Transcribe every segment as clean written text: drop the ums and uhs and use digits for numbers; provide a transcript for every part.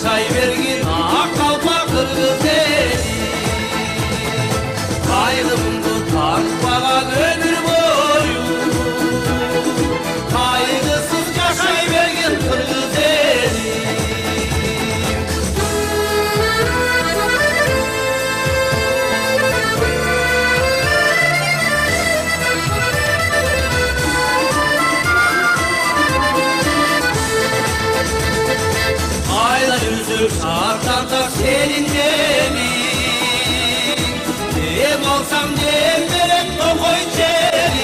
жашай бергин ак калпак кыргыз эли. Кайгымды тартпаган өмүр бою кайгысыз жашай бергин кыргыз эли. Aylar üzül şartlarda senin demin, dem alsam dem verek tokoy çelin.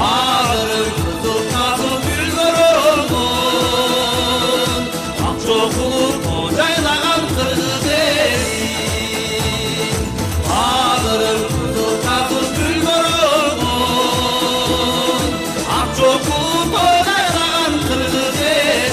Ağırım kızıl nazıl gülgör olgun, ak çokulu kocaylagan kırgız elin. Ağırım kızıl nazıl gülgör olgun, ak çokulu kocaylagan kırgız elin.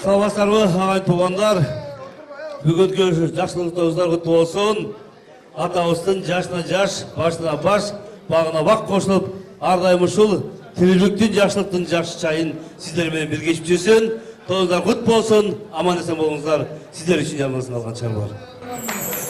Саламатсыздарбы, ағайын туғандар. Бүгінгі жақсылықтарыңыздар құтты болсын. Атамыздың жашына жаш, башына баш, бағына бақ қосылып, әрдайым ушул тіршіліктің жақсылықтың жақсы чайын сіздермен бірге ішіп жүрсін. Тоңыздар құтты болсын, аман есен болыңыздар. Сіздер үшін жаныңыздан алған шаруалар.